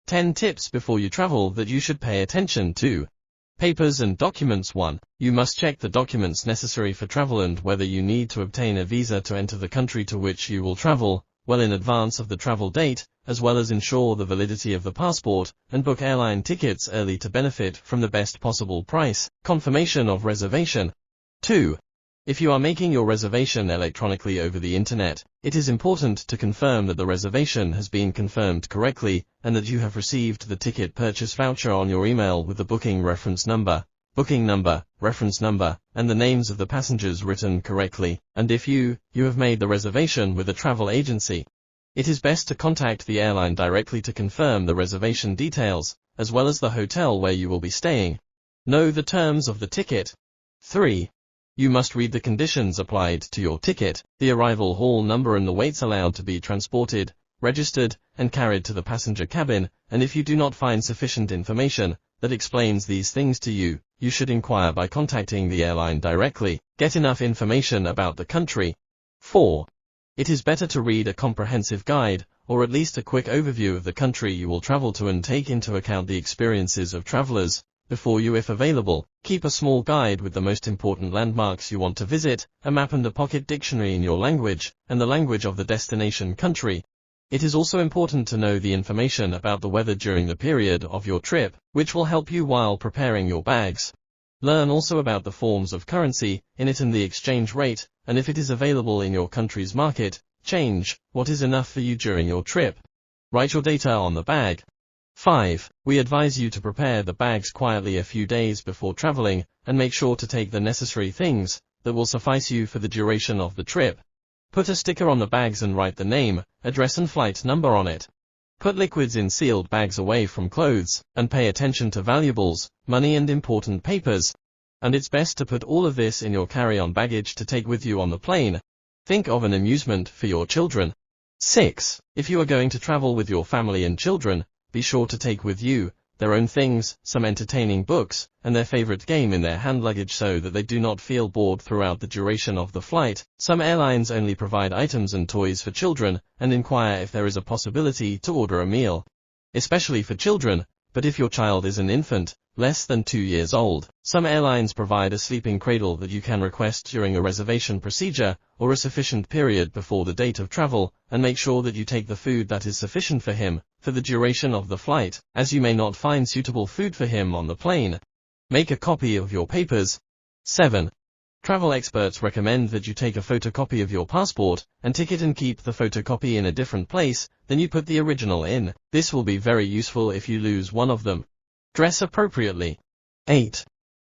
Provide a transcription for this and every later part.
10 tips before you travel that you should pay attention to. Papers and documents. 1. You must check the documents necessary for travel and whether you need to obtain a visa to enter the country to which you will travel, well in advance of the travel date, as well as ensure the validity of the passport, and book airline tickets early to benefit from the best possible price. Confirmation of reservation. 2. If you are making your reservation electronically over the internet, it is important to confirm that the reservation has been confirmed correctly, and that you have received the ticket purchase voucher on your email with the booking reference number, reference number, and the names of the passengers written correctly, and if you have made the reservation with a travel agency. It is best to contact the airline directly to confirm the reservation details, as well as the hotel where you will be staying. Know the terms of the ticket. 3. You must read the conditions applied to your ticket, the arrival hall number and the weights allowed to be transported, registered, and carried to the passenger cabin, and if you do not find sufficient information that explains these things to you, you should inquire by contacting the airline directly. Get enough information about the country. 4. It is better to read a comprehensive guide, or at least a quick overview of the country you will travel to and take into account the experiences of travelers before you if available. Keep a small guide with the most important landmarks you want to visit, a map and a pocket dictionary in your language, and the language of the destination country. It is also important to know the information about the weather during the period of your trip, which will help you while preparing your bags. Learn also about the forms of currency in it and the exchange rate, and if it is available in your country's market, change what is enough for you during your trip. Write your data on the bag. 5. We advise you to prepare the bags quietly a few days before traveling, and make sure to take the necessary things that will suffice you for the duration of the trip. Put a sticker on the bags and write the name, address and flight number on it. Put liquids in sealed bags away from clothes, and pay attention to valuables, money and important papers. And it's best to put all of this in your carry-on baggage to take with you on the plane. Think of an amusement for your children. 6. If you are going to travel with your family and children, be sure to take with you their own things, some entertaining books, and their favorite game in their hand luggage so that they do not feel bored throughout the duration of the flight. Some airlines only provide items and toys for children, and inquire if there is a possibility to order a meal, especially for children, but if your child is an infant, less than 2 years old, some airlines provide a sleeping cradle that you can request during a reservation procedure, or a sufficient period before the date of travel, and make sure that you take the food that is sufficient for him for the duration of the flight, as you may not find suitable food for him on the plane. Make a copy of your papers. 7. Travel experts recommend that you take a photocopy of your passport and ticket and keep the photocopy in a different place than you put the original in. This will be very useful if you lose one of them. Dress appropriately. 8.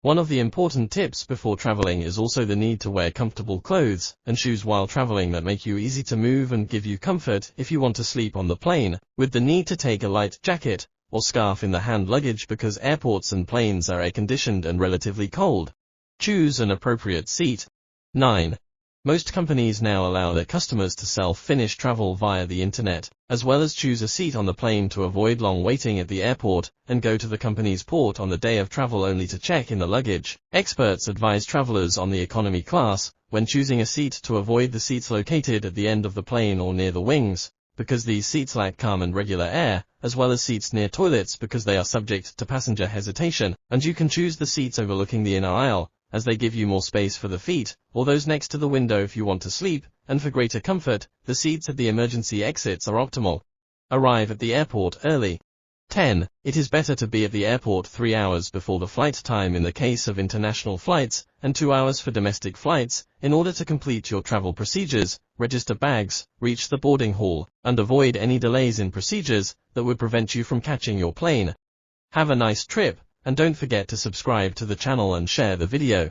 One of the important tips before traveling is also the need to wear comfortable clothes and shoes while traveling that make you easy to move and give you comfort if you want to sleep on the plane, with the need to take a light jacket or scarf in the hand luggage because airports and planes are air-conditioned and relatively cold. Choose an appropriate seat. 9. Most companies now allow their customers to self-finish travel via the internet, as well as choose a seat on the plane to avoid long waiting at the airport, and go to the company's port on the day of travel only to check in the luggage. Experts advise travelers on the economy class, when choosing a seat, to avoid the seats located at the end of the plane or near the wings, because these seats lack calm and regular air, as well as seats near toilets because they are subject to passenger hesitation, and you can choose the seats overlooking the inner aisle, as they give you more space for the feet, or those next to the window if you want to sleep, and for greater comfort, the seats at the emergency exits are optimal. Arrive at the airport early. 10. It is better to be at the airport 3 hours before the flight time in the case of international flights, and 2 hours for domestic flights, in order to complete your travel procedures, register bags, reach the boarding hall, and avoid any delays in procedures that would prevent you from catching your plane. Have a nice trip, and don't forget to subscribe to the channel and share the video.